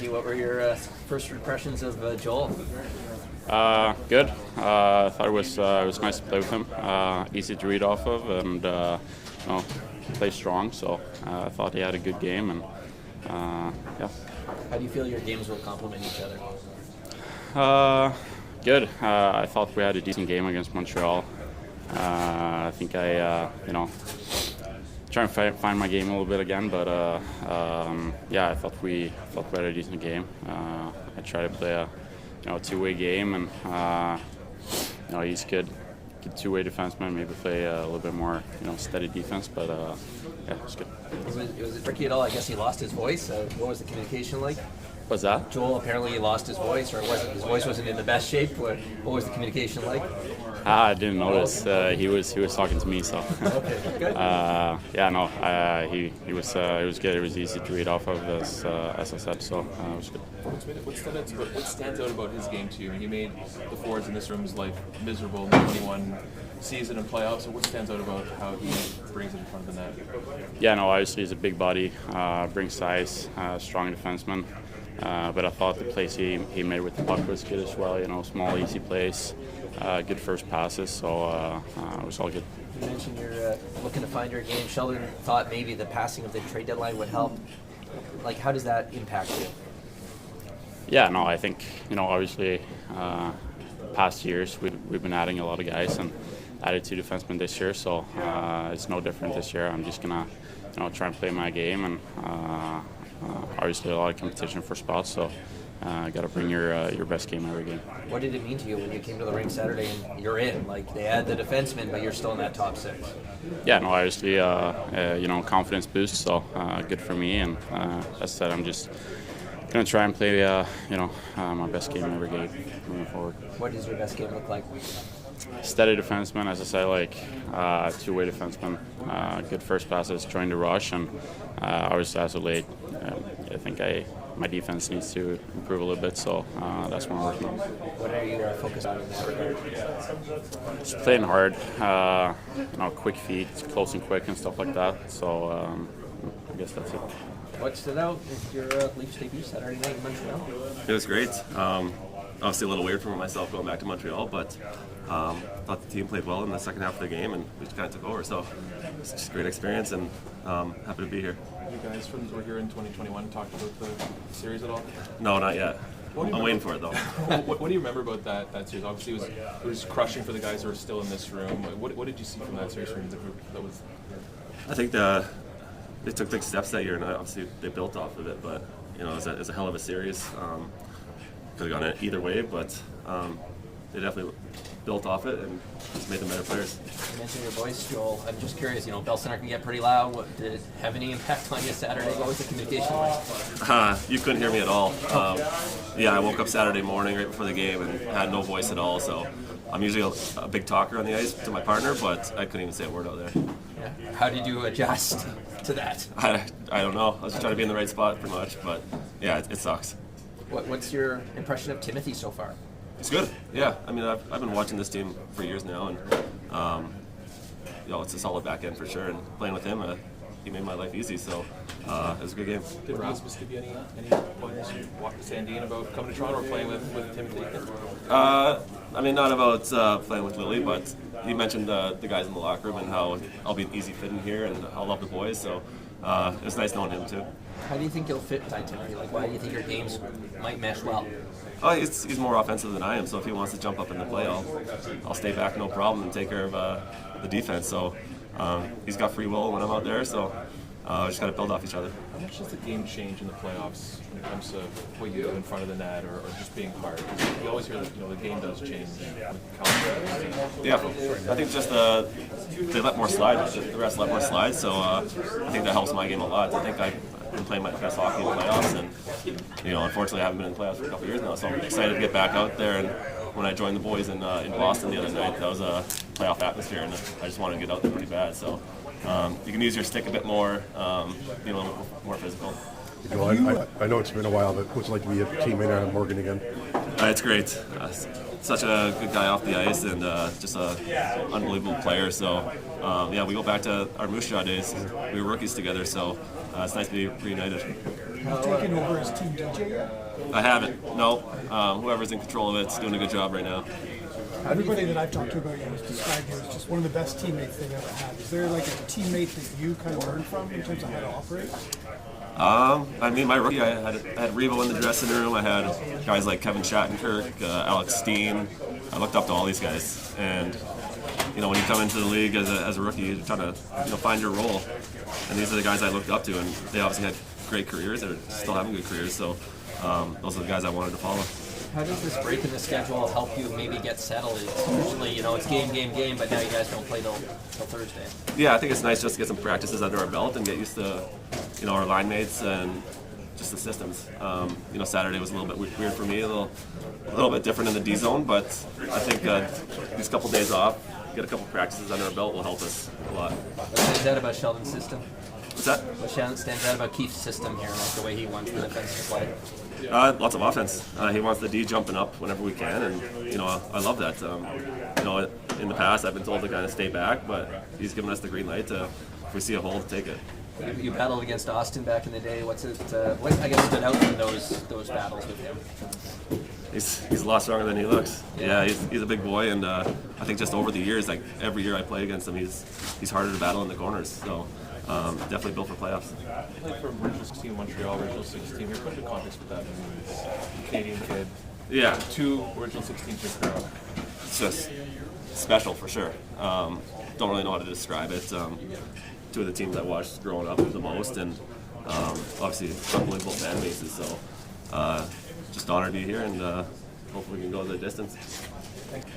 Timothy, what were your first impressions of Joel? Good. I thought it was nice to play with him. Easy to read off of, and play strong. So I thought he had a good game, and yeah. How do you feel your games will complement each other? Good. I thought we had a decent game against Montreal. I think I trying to find my game a little bit again, but yeah, I thought we had a decent game. I tried to play a two-way game, and he's good two-way defenseman. Maybe play a little bit more steady defense, but yeah, it's good. Was it tricky at all? I guess he lost his voice. What was the communication like? What's that? Joel apparently lost his voice, or his voice wasn't in the best shape. What was the communication like? I didn't notice. He was talking to me, so. Okay, good. Yeah, no, he was good. It was easy to read off of, as I said, so it was good. What stands out about his game to you? He made the forwards in this room's life miserable in the 21 season and playoffs. So what stands out about how he brings it in front of the net? Yeah, no, obviously he's a big body, brings size, strong defenseman. But I thought the plays he made with the puck was good as well. Small, easy plays, good first passes, so it was all good. You mentioned you're looking to find your game. Sheldon thought maybe the passing of the trade deadline would help. Like, how does that impact you? Yeah, no, I think obviously past years we've been adding a lot of guys and added 2 defensemen this year, so it's no different this year. I'm just gonna try and play my game, and obviously a lot of competition for spots, so got to bring your best game every game. What did it mean to you when you came to the rink Saturday and you're in? Like, they add the defenseman, but you're still in that top 6. Yeah, no, obviously confidence boost, so good for me. And as I said, I'm just gonna try and play my best game every game moving forward. What does your best game look like? Steady defenseman, as I say, like two-way defenseman, good first passes, trying to rush, and obviously as of late, I think my defense needs to improve a little bit, so that's what I'm working on. What are you focused on in that regard? Just playing hard, quick feet, close and quick and stuff like that, so I guess that's it. What stood out with your Leafs debut Saturday night in Montreal? It was great. Obviously a little weird for myself going back to Montreal, but thought the team played well in the second half of the game, and we just kind of took over. So it's just a great experience, and happy to be here. You guys from were here in 2021 talked about the series at all? No, not yet. I'm waiting for it though. What do you remember about that series? Obviously, it was crushing for the guys who are still in this room. What did you see from that series from the group that was? I think they took big steps that year, and obviously they built off of it. But it was a hell of a series. Could have gone either way, but they definitely built off it and just made them better players. You mentioned your voice, Joel. I'm just curious, Bell Center can get pretty loud. Did it have any impact on you Saturday? What was the communication like? You couldn't hear me at all. Yeah, I woke up Saturday morning right before the game and had no voice at all, so I'm usually a big talker on the ice to my partner, but I couldn't even say a word out there. Yeah. How did you adjust to that? I don't know. I was just trying to be in the right spot pretty much, but yeah, it sucks. What's your impression of Timothy so far? It's good. Yeah, I mean, I've been watching this team for years now, and it's a solid back end for sure. And playing with him, he made my life easy. So it was a good game. Did Rasmus give you any pointers you walked to Sandine about coming to Toronto or playing with Timothy? I mean, not about playing with Lily, but he mentioned the guys in the locker room and how I'll be an easy fit in here, and I'll love the boys. So it was nice knowing him too. How do you think you'll fit behind Timothy? Like, why do you think your games might mesh well? He's more offensive than I am, so if he wants to jump up in the play, I'll stay back, no problem, and take care of the defense. So he's got free will when I'm out there, so we just got to build off each other. How much does the game change in the playoffs when it comes to what you do in front of the net or just being hard? Because you always hear that the game does change. Yeah, I think just they let more slide. The rest let more slide, so I think that helps my game a lot. I think I've been playing my best hockey in the playoffs, and unfortunately I haven't been in the playoffs for a couple of years now, so I'm excited to get back out there. And when I joined the boys in Boston the other night, that was a playoff atmosphere, and I just wanted to get out there pretty bad. So you can use your stick a bit more, be a little more physical. I know it's been a while, but what's it like to be a teammate on Morgan again? It's great. Such a good guy off the ice, and just an unbelievable player. So, we go back to our Moose Jaw days. We were rookies together, so it's nice to be reunited. Have you taken over as Team DJ yet? I haven't. No. Whoever's in control of it's doing a good job right now. Everybody that I've talked to about you has described you as just one of the best teammates they've ever had. Is there like a teammate that you kind of learned from in terms of how to operate? I mean, my rookie, I had Revo in the dressing room. I had guys like Kevin Shattenkirk, Alex Steen. I looked up to all these guys, and when you come into the league as a rookie, you're trying to find your role. And these are the guys I looked up to, and they obviously had great careers. They're still having good careers, so those are the guys I wanted to follow. How does this break in the schedule help you maybe get settled? It's usually, it's game, but now you guys don't play till Thursday. Yeah, I think it's nice just to get some practices under our belt and get used to, our line mates and just the systems. Saturday was a little bit weird for me, a little bit different in the D zone, but I think these couple days off, get a couple practices under our belt will help us a lot. What stands out about Sheldon's system? What's that? What stands out about Keefe's system here, like the way he wants the defense to play? Lots of offense. He wants the D jumping up whenever we can, and I love that. In the past, I've been told to kind of stay back, but he's given us the green light to, if we see a hole, to take it. You battled against Auston back in the day. What I guess stood out from those battles with him? He's a lot stronger than he looks. Yeah, he's a big boy, and I think just over the years, like every year I play against him, he's harder to battle in the corners. So. Definitely built for playoffs. Like from Regional 16 Montreal, Regional 16, you're put into context with that. Canadian kid. Yeah. 2 Regional 16 Chicago. It's just special for sure. Don't really know how to describe it. 2 of the teams I watched growing up the most, and obviously unbelievable fan bases. So just honored to be here, and hopefully we can go the distance.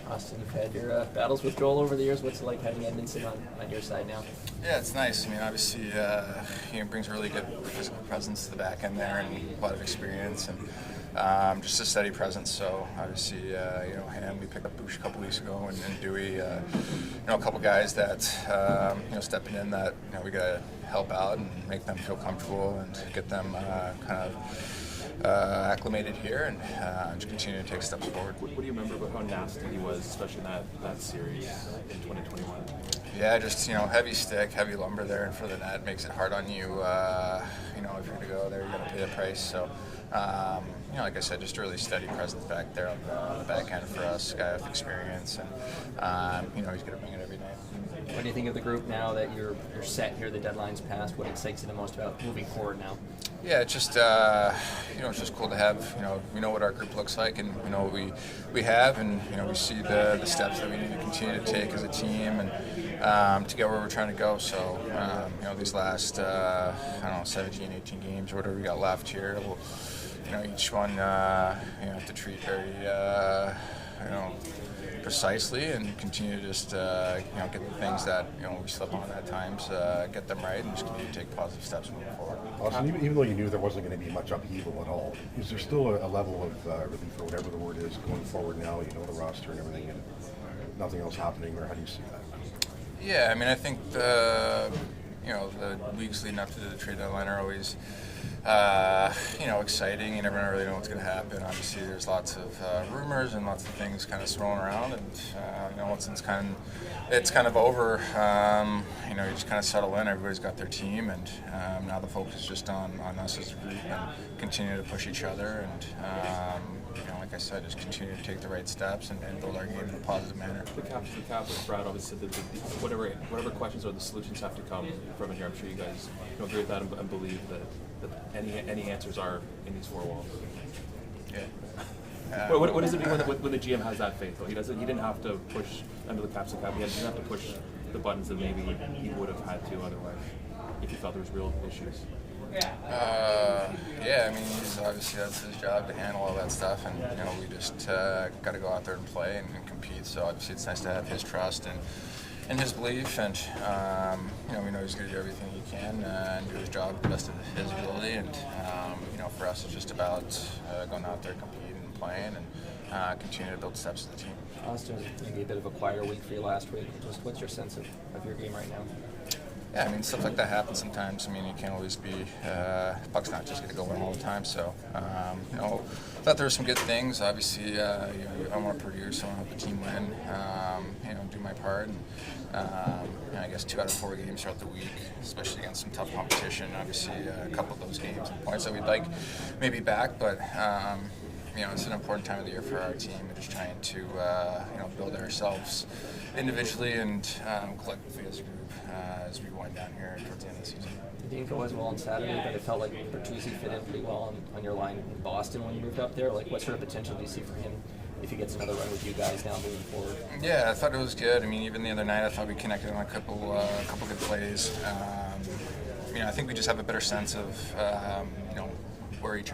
Auston, you've had your battles with Joel over the years. What's it like having Edmundson on your side now? Yeah, it's nice. I mean, obviously, he brings a really good physical presence to the back end there, and a lot of experience, and just a steady presence. So obviously, him. We picked up Bush a couple weeks ago, and Dewey. A couple guys that stepping in that we got to help out and make them feel comfortable and get them kind of. Acclimated here and just continue to take steps forward. What do you remember about how nasty he was, especially in that series in 2021? Yeah, just heavy stick, heavy lumber there in front of the net makes it hard on you. If you're going to go there, you're going to pay the price. So, like I said, just a really steady presence back there on the back end for us. Guy with experience, and he's going to bring it every night. What do you think of the group now that you're set here? The deadline's passed. What excites you the most about moving forward now? Yeah, it's just it's just cool to have we know what our group looks like, and we know what we have, and we see the steps that we need to continue to take as a team, and to get where we're trying to go. So these last 17, 18 games or whatever we got left here, we'll each one have to treat very precisely and continue to just get the things that we slip on at times, get them right, and just continue to take positive steps moving forward. Auston, even though you knew there wasn't going to be much upheaval at all, is there still a level of relief or whatever the word is going forward now? The roster and everything, and nothing else happening, or how do you see that? Yeah, I mean, I think the weeks leading up to the trade deadline are always exciting. You never really know what's going to happen. Obviously, there's lots of rumors and lots of things kind of swirling around, and once it's kind of over, you just kind of settle in. Everybody's got their team, and now the focus is just on us as a group and continue to push each other, and like I said, just continue to take the right steps and build our game in a positive manner. The cap, Brad obviously said that whatever questions or the solutions have to come from in here. I'm sure you guys agree with that and believe that any answers are in these 4 walls. Yeah. What does it mean when the GM has that faith though? He didn't have to push under the caps of cap. He didn't have to push the buttons that maybe he would have had to otherwise if he felt there was real issues. I mean, obviously that's his job to handle all that stuff, and we just got to go out there and play and compete. So obviously it's nice to have his trust and his belief, and we know he's going to do everything he can and do his job to the best of his ability. And for us, it's just about going out there, competing and playing, and continue to build steps to the team. Auston, maybe a bit of a quieter week for you last week. Just what's your sense of your game right now? Yeah, I mean, stuff like that happens sometimes. I mean, you can't always be, puck's not just going to go in all the time. So, you know, thought there were some good things. Obviously, you know, I want to produce, I want to help the team win, you know, do my part. And I guess 2 out of 4 games throughout the week, especially against some tough competition. Obviously, a couple of those games and points that we'd like maybe back, but you know, it's an important time of the year for our team. We're just trying to, you know, build ourselves individually and collectively as a group as we wind down here towards the end of the season. It didn't go as well on Saturday, but it felt like Bertuzzi fit in pretty well on your line in Boston when you moved up there. Like, what sort of potential do you see for him if he gets another run with you guys now moving forward? Yeah, I thought it was good. I mean, even the other night, I thought we connected on a couple good plays. You know, I think we just have a better sense of, you know, where each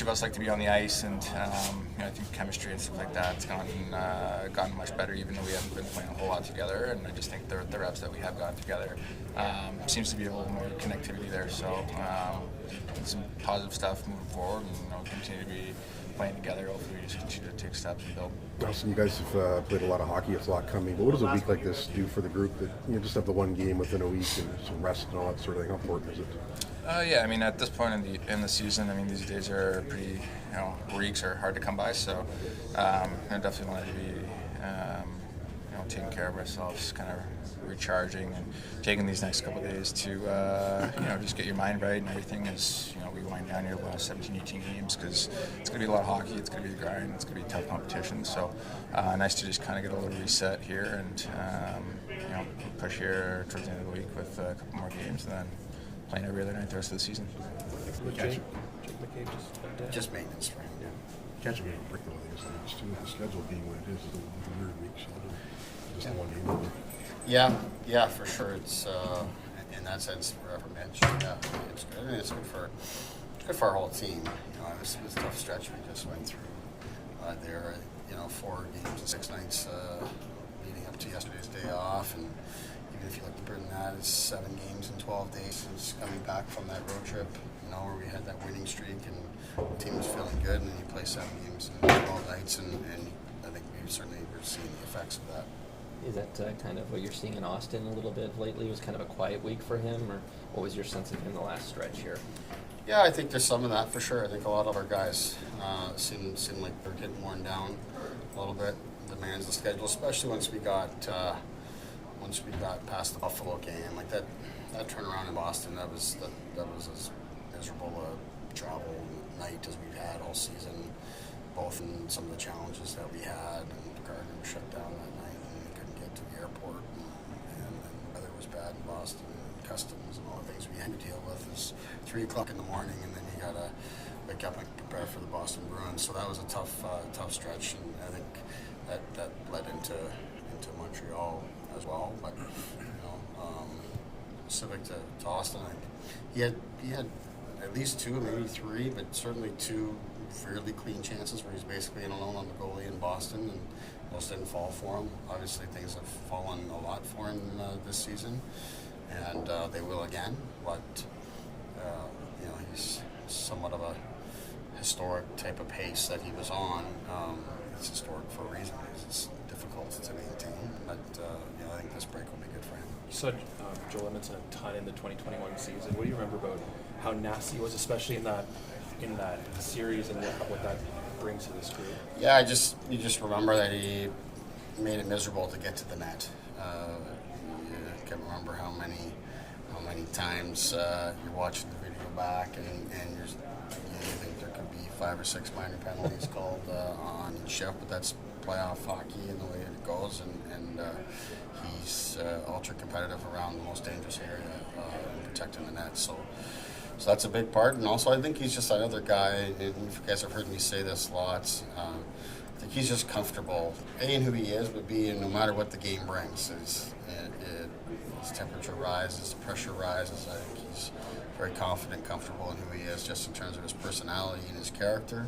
of us like to be on the ice, and you know, I think chemistry and stuff like that's gotten much better, even though we haven't been playing a whole lot together. And I just think the reps that we have gotten together seems to be a little more connectivity there. So some positive stuff moving forward, and you know, continue to be playing together. Hopefully, we just continue to take steps and build. Auston, you guys have played a lot of hockey. It's a lot coming. But what does a week like this do for the group? That you just have the one game within a week and some rest and all that sort of thing. How important is it? Yeah, I mean, at this point in the season, I mean, these days are pretty, you know, weeks are hard to come by. So, I definitely wanted to be, you know, taking care of ourselves, kind of recharging and taking these next couple of days to, you know, just get your mind right and everything as, you know, we wind down here the last 17, 18 games, because it's going to be a lot of hockey, it's going to be the grind, it's going to be tough competition. So, nice to just kind of get a little reset here and, you know, push here towards the end of the week with a couple more games, and then playing every other night the rest of the season. Just maintenance for him. Catch him in a break, though, I think it's too, the schedule being what it is a weird week, so just the one game. Yeah, for sure. It's in that sense, forever bench. Yeah, it's good. I mean, it's good for our whole team. You know, it was a tough stretch we just went through there. You know, 4 games and 6 nights leading up to yesterday's day off, and even if you look deeper than that, it's 7 games in 12 days since coming back from that road trip. You know, where we had that winning streak and the team was feeling good, and then you play 7 games in 12 nights, and I think we certainly were seeing the effects of that. Is that kind of what you're seeing in Austin a little bit lately? It was kind of a quiet week for him, or what was your sense of him the last stretch here? Yeah, I think there's some of that for sure. I think a lot of our guys seem like they're getting worn down a little bit. Demands the schedule, especially once we got past the Buffalo game. Like that turnaround in Boston, that was as miserable a travel night as we've had all season, both in some of the challenges that we had, and the Gardner was shut down that night, and we couldn't get to the airport, and the weather was bad in Boston, and customs and all the things we had to deal with. It's 3 o'clock in the morning, and then you gotta wake up and prepare for the Boston Bruins. So that was a tough stretch, and I think that led into Montreal as well. But you know, specific to Auston, he had at least 2, maybe 3, but certainly 2 fairly clean chances where he's basically in alone on the goalie in Boston, and those didn't fall for him. Obviously, things have fallen a lot for him this season, and they will again. But you know, he's somewhat of a historic type of pace that he was on. It's historic for a reason. It's difficult to maintain, but you know, I think this break will be good for him. You saw Joel Edmundson a ton in the 2021 season. What do you remember about how nasty he was, especially in that series, and what that brings to this group? Yeah, you just remember that he made it miserable to get to the net. You can remember how many times you're watching the video back, and you think there could be 5 or 6 minor penalties called on each shift, but that's playoff hockey and the way it goes, and he's ultra competitive around the most dangerous area in protecting the net. So that's a big part, and also I think he's just another guy, and you guys have heard me say this lots, I think he's just comfortable, in who he is, but B, no matter what the game brings. His temperature rises, pressure rises. I think he's very confident, comfortable in who he is, just in terms of his personality and his character,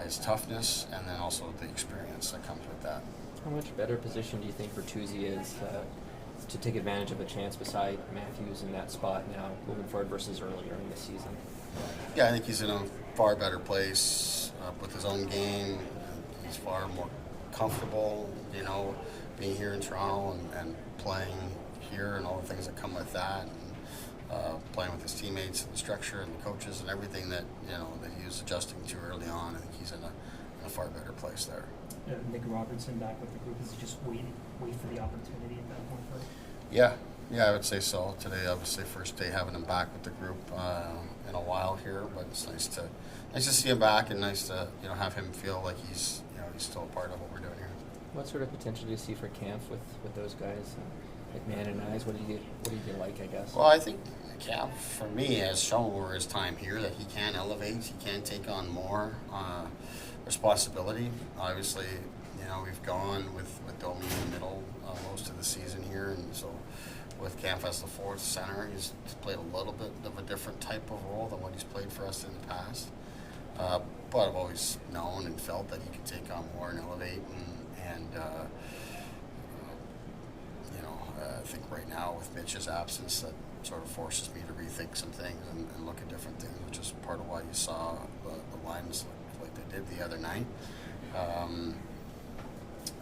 his toughness, and then also the experience that comes with that. How much better position do you think Bertuzzi is to take advantage of a chance beside Matthews in that spot now, moving forward versus earlier in the season? Yeah, I think he's in a far better place with his own game. He's far more comfortable, you know, being here in Toronto and playing here and all the things that come with that, and playing with his teammates and the structure and the coaches and everything that that he was adjusting to early on. I think he's in a far better place there. Nick Robertson back with the group, is he just wait for the opportunity at that point for him? Yeah, I would say so. Today, obviously, first day having him back with the group in a while here, but it's nice to see him back, and nice to have him feel like he's still a part of what we're doing here. What sort of potential do you see for Camp with those guys? McMahon and Eyes, what do you like, I guess? Well, I think Camp, for me, has shown over his time here that he can elevate, he can take on more responsibility. Obviously, we've gone with Domi in the middle most of the season here, and so with Camp as the fourth center, he's played a little bit of a different type of role than what he's played for us in the past. But I've always known and felt that he could take on more and elevate, and I think right now with Mitch's absence, that sort of forces me to rethink some things and look at different things, which is part of why you saw the lines like they did the other night.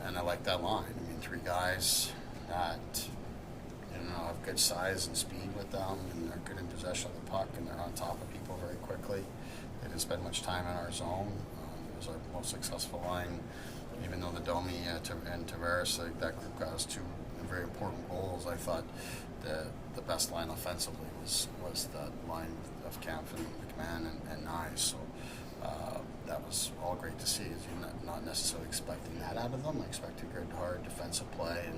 And I like that line. I mean, three guys that have good size and speed with them, and they're good in possession of the puck, and they're on top of people very quickly. They didn't spend much time in our zone. It was our most successful line, even though the Domi and Tavares, that group got us two very important goals. I thought the best line offensively was the line of Camp and McMahon and Nye. So that was all great to see. You're not necessarily expecting that out of them. I expected good, hard defensive play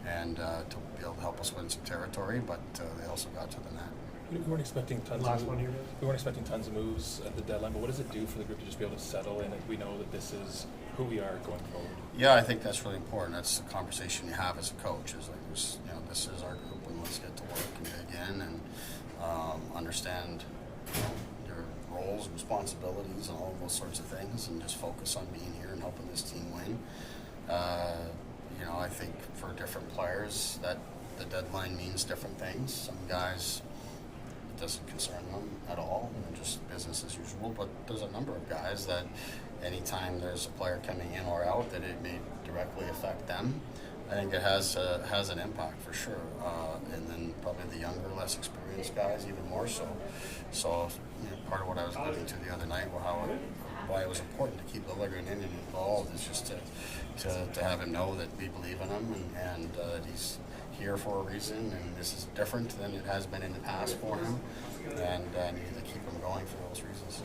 and to be able to help us win some territory, but they also got to the net. We weren't expecting tons of moves at the deadline, but what does it do for the group to just be able to settle in and we know that this is who we are going forward? Yeah, I think that's really important. That's the conversation you have as a coach. Is like, this is our group, and let's get to work and dig in and understand your roles and responsibilities and all of those sorts of things, and just focus on being here and helping this team win. I think for different players that the deadline means different things. Some guys, it doesn't concern them at all, just business as usual. But there's a number of guys that anytime there's a player coming in or out that it may directly affect them, I think it has an impact for sure. And then probably the younger, less experienced guys even more so. So part of what I was alluding to the other night, why it was important to keep Liljegren in and involved, is just to have him know that we believe in him and that he's here for a reason, and this is different than it has been in the past for him, and needed to keep him going for those reasons.